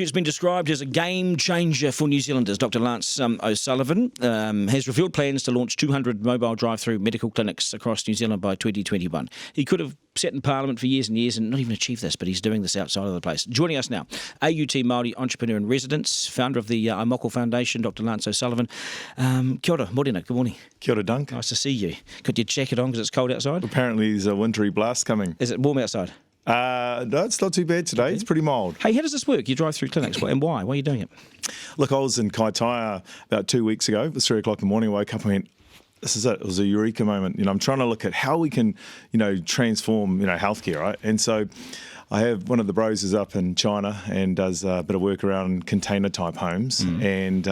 It's been described as a game changer for New Zealanders. Dr. Lance O'Sullivan has revealed plans to launch 200 mobile drive-through medical clinics across New Zealand by 2021. He could have sat in Parliament for years and years and not even achieved this, but he's doing this outside of the place. Joining us now, AUT Māori entrepreneur in residence, founder of the Aimoko Foundation, Dr. Lance O'Sullivan. Kia ora, morena, good morning. Kia ora, Dunk. Nice to see you. Got your jacket on because it's cold outside? Apparently there's a wintry blast coming. Is it warm outside? No, it's not too bad today. Okay. It's pretty mild. Hey, how does this work? You drive through clinics, and why? Why are you doing it? Look, I was in Kaitaia about 2 weeks ago. It was 3 o'clock in the morning. I woke up and went, this is it. It was a eureka moment. I'm trying to look at how we can, transform, healthcare, right? And so I have one of the bros is up in China and does a bit of work around container type homes, and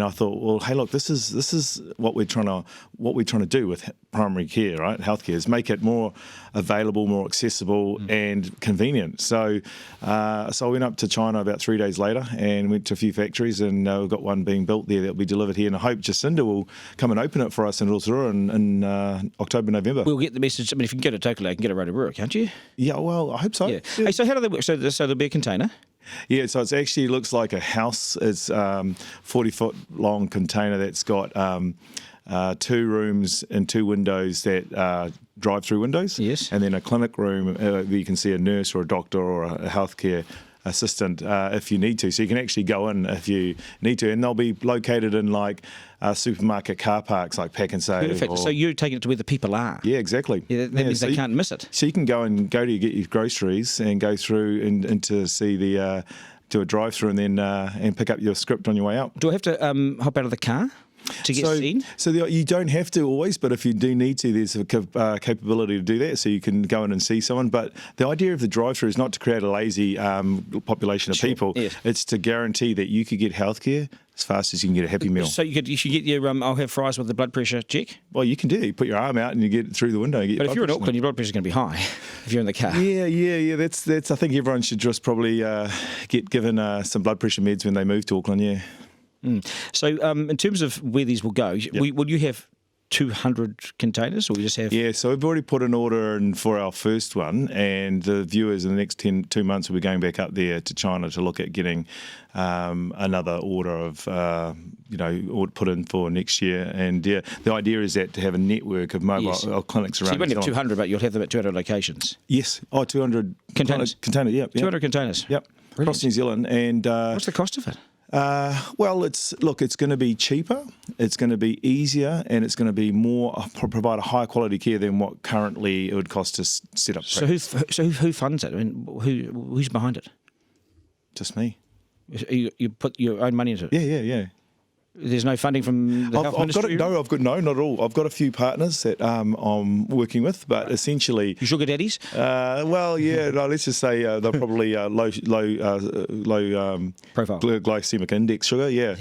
I thought, well, hey, look, this is what we're trying to do with primary care, right? Healthcare is make it more available, more accessible, and convenient. So I went up to China about 3 days later and went to a few factories, and we've got one being built there that will be delivered here. And I hope Jacinda will come and open it for us in Rotorua in October, November. We'll get the message. I mean, if you can get a Tokyo, you can get a Rotorua, can't you? Yeah, well, I hope so. Yeah. Hey, so how do they work? So there'll be a container. Yeah, so it actually looks like a house. It's 40-foot long container that's got 2 rooms and 2 windows that drive-through windows. Yes. And then a clinic room where you can see a nurse or a doctor or a healthcare assistant if you need to. So you can actually go in if you need to. And they'll be located in supermarket car parks like Pack and Save. Perfect. So you're taking it to where the people are. Yeah, exactly. Yeah, that means they can't miss it. So you can go to get your groceries and go through and to see the do a drive-through and then and pick up your script on your way out. Do I have to hop out of the car to get seen? So you don't have to always, but if you do need to, there's a capability to do that, so you can go in and see someone. But the idea of the drive-through is not to create a lazy population of people. Yes. It's to guarantee that you could get healthcare as fast as you can get a Happy Meal. So you should get your I'll have fries with the blood pressure check? Well, you can do it. You put your arm out and you get it through the window. But if you're in Auckland, your blood pressure's going to be high if you're in the car. Yeah. That's. I think everyone should just probably get given some blood pressure meds when they move to Auckland, yeah. So in terms of where these will go, will you have 200 containers, or we just have... Yeah, so we've already put an order in for our first one, and the viewers in the next 2 months will be going back up there to China to look at getting another order of, put in for next year. And the idea is that to have a network of mobile clinics around. So you won't have 200, but you'll have them at 200 locations? Yes. 200 containers. 200 containers? Yep. Brilliant. Across New Zealand. And what's the cost of it? Well, it's going to be cheaper, it's going to be easier, and it's going to be provide a higher quality care than what currently it would cost to set up. So who funds it? I mean, who's behind it? Just me. You put your own money into it? Yeah. There's no funding from the health ministry? No, not at all. I've got a few partners that I'm working with, but essentially... You sugar daddies? Let's just say they're probably low profile glycemic index sugar, yeah.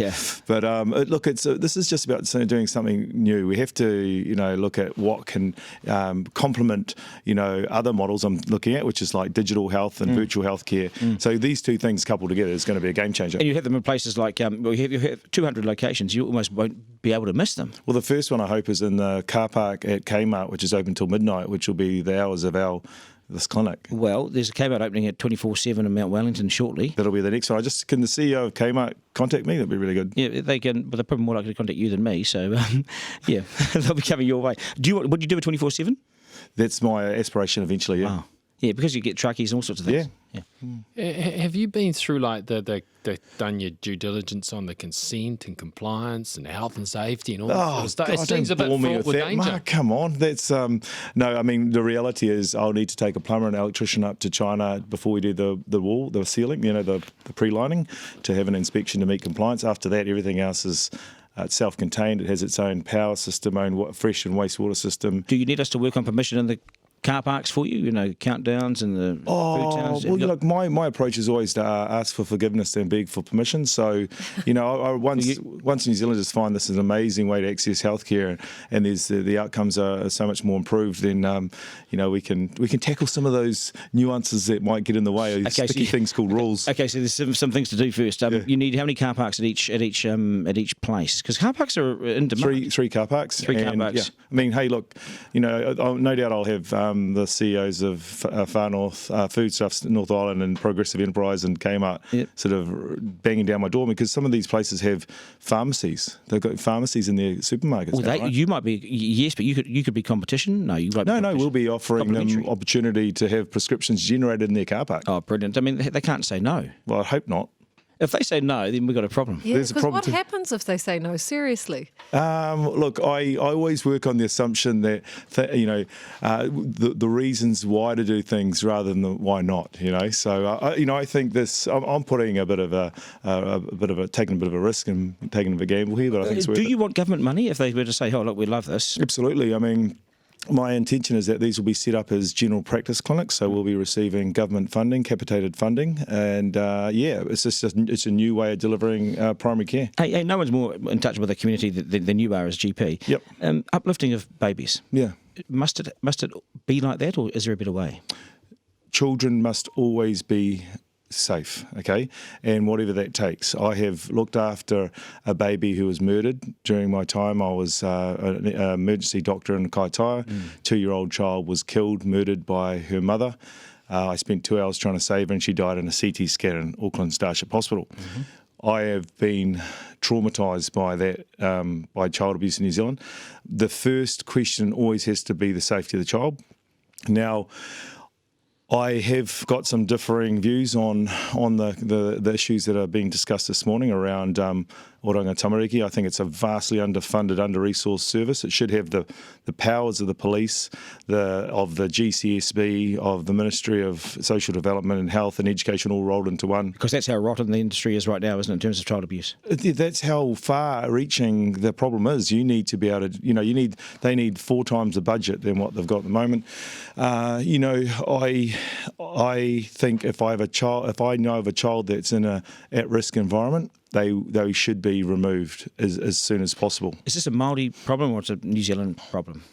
But look, this is just about doing something new. We have to, look at what can complement, other models I'm looking at, which is like digital health and virtual health care. So these two things coupled together is going to be a game changer. And you have them in places like, you have 200 locations. You almost won't be able to miss them. Well, the first one I hope is in the car park at Kmart, which is open till midnight, which will be the hours of this clinic. Well, there's a Kmart opening at 24/7 in Mount Wellington shortly. That'll be the next one. Can the CEO of Kmart contact me? That'd be really good. Yeah, they can, but they're probably more likely to contact you than me. So, yeah, they'll be coming your way. Would you do a 24/7? That's my aspiration eventually. Yeah. Oh. Yeah, because you get truckies and all sorts of things. Yeah. Have you been through the done your due diligence on the consent and compliance and health and safety and all that sort of stuff? God, it seems a bit fraught with danger. Mark, come on, that's no. I mean, the reality is, I'll need to take a plumber and electrician up to China before we do the wall, the ceiling, the pre-lining, to have an inspection to meet compliance. After that, everything else is. It's self-contained. It has its own power system, own fresh and wastewater system. Do you need us to work on permission in the car parks for you? Countdowns and the food towns. Well, look, my approach is always to ask for forgiveness and beg for permission. So, once New Zealanders find this is an amazing way to access healthcare, and the outcomes are so much more improved, then we can tackle some of those nuances that might get in the way of sticky things called rules. Okay, so there's some things to do first. You need how many car parks at each place? Because car parks are in demand. Three car parks. Car parks. Yeah. I mean, hey, look, no doubt I'll have the CEOs of Far North Foodstuffs, North Island, and Progressive Enterprise, and Kmart sort of banging down my door because some of these places have pharmacies. They've got pharmacies in their supermarkets. Well, now, right? you might be, yes, but you could be competition. No, you won't. No, we'll be offering them opportunity to have prescriptions generated in their car park. Oh, brilliant! I mean, they can't say no. Well, I hope not. If they say no, then we've got a problem. Yeah, There's a because problem what too. happens if they say no? Seriously. Look, I always work on the assumption that the reasons why to do things rather than the why not. So I think this. I'm putting a bit of a taking a bit of a risk and taking a bit of a gamble here, but I think it's worth it. Do you want government money if they were to say, "Oh, look, we love this"? Absolutely. I mean, my intention is that these will be set up as general practice clinics, so we'll be receiving government funding, capitated funding, and it's a new way of delivering primary care. Hey, no one's more in touch with the community than you are as GP. Yep. Uplifting of babies. Yeah. Must it be like that, or is there a better way? Children must always be safe, okay, and whatever that takes. I have looked after a baby who was murdered during my time. I was an emergency doctor in Kaitaia. 2-year-old child was killed, murdered by her mother. I spent 2 hours trying to save her, and she died in a CT scan in Auckland Starship Hospital. I have been traumatised by that, by child abuse in New Zealand. The first question always has to be the safety of the child. Now, I have got some differing views on the issues that are being discussed this morning around Oranga Tamariki. I think it's a vastly underfunded, under-resourced service. It should have the powers of the police, of the GCSB, of the Ministry of Social Development and Health and Education all rolled into one. Because that's how rotten the industry is right now, isn't it, in terms of child abuse? That's how far-reaching the problem is. You need to be able to, they need 4 times the budget than what they've got at the moment. I think if I know of a child that's in a at-risk environment, they should be removed as soon as possible. Is this a Māori problem or it's a New Zealand problem?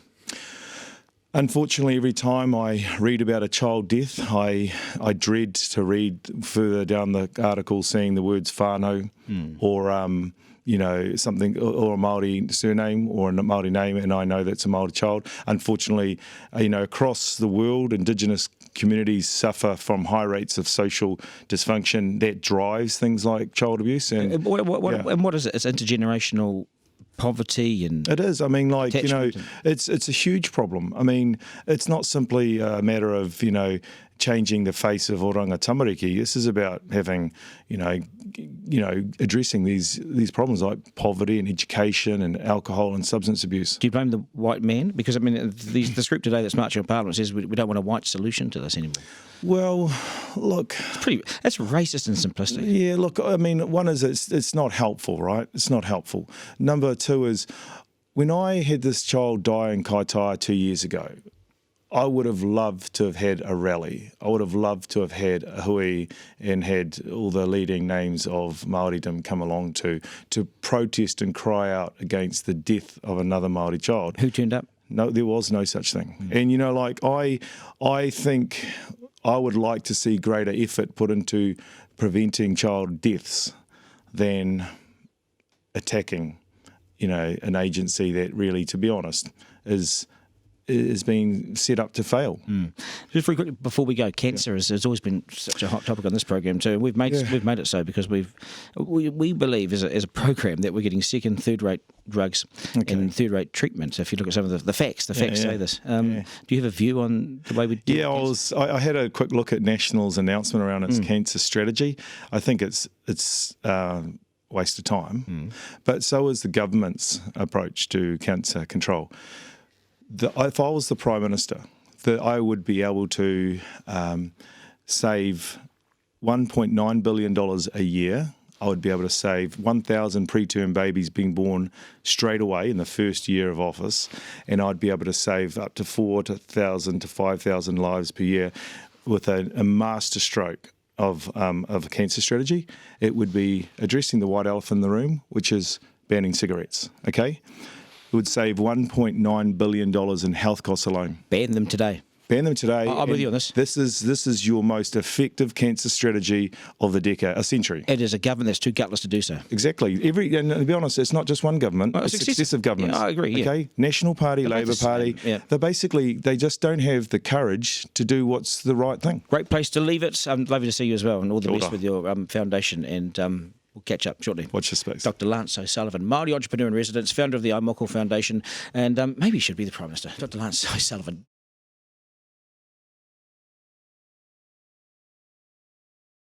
Unfortunately, every time I read about a child death, I dread to read further down the article seeing the words whānau or something, or a Māori surname or a Māori name, and I know that's a Māori child. Unfortunately, across the world, Indigenous communities suffer from high rates of social dysfunction that drives things like child abuse. And what is it? It's intergenerational poverty and it is. I mean, it's a huge problem. I mean, it's not simply a matter of changing the face of Oranga Tamariki. This is about having addressing these problems like poverty and education and alcohol and substance abuse. Do you blame the white man? Because I mean, this group today that's marching in Parliament says we don't want a white solution to this anymore. Well, look, that's racist and simplistic. Yeah, look, I mean, one is it's not helpful, right? It's not helpful. Number 2 is when I had this child die in Kaitaia 2 years ago, I would have loved to have had a rally. I would have loved to have had a hui and had all the leading names of Māoridom come along to protest and cry out against the death of another Māori child. Who turned up? No, there was no such thing. And I think I would like to see greater effort put into preventing child deaths than attacking, an agency that really, to be honest, is being set up to fail. Just very quickly before we go, cancer has always been such a hot topic on this program too. We've made it so because we believe as a program that we're getting second, third-rate drugs and third-rate treatment. If you look at some of the facts, say this. Do you have a view on the way we do? Yeah, I had a quick look at National's announcement around its cancer strategy. I think it's waste of time, but so is the government's approach to cancer control. If I was the Prime Minister, I would be able to save $1.9 billion a year. I would be able to save 1,000 preterm babies being born straight away in the first year of office, and I'd be able to save up to 4,000 to 5,000 lives per year with a master stroke of a cancer strategy. It would be addressing the white elephant in the room, which is banning cigarettes, okay? It would save $1.9 billion in health costs alone. Ban them today. Ban them today. I'm with you on this. This is your most effective cancer strategy of the decade, a century. It is a government that's too gutless to do so. Exactly. And to be honest, it's not just one government. It's successive governments. Yeah, I agree. Yeah. Okay, National Party, Labour Party. Yeah. They just don't have the courage to do what's the right thing. Great place to leave it. Lovely to see you as well, and all the best with your foundation. And we'll catch up shortly. Watch your space. Dr. Lance O'Sullivan, Māori entrepreneur in residence, founder of the iMoko Foundation, and maybe he should be the Prime Minister. Dr. Lance O'Sullivan.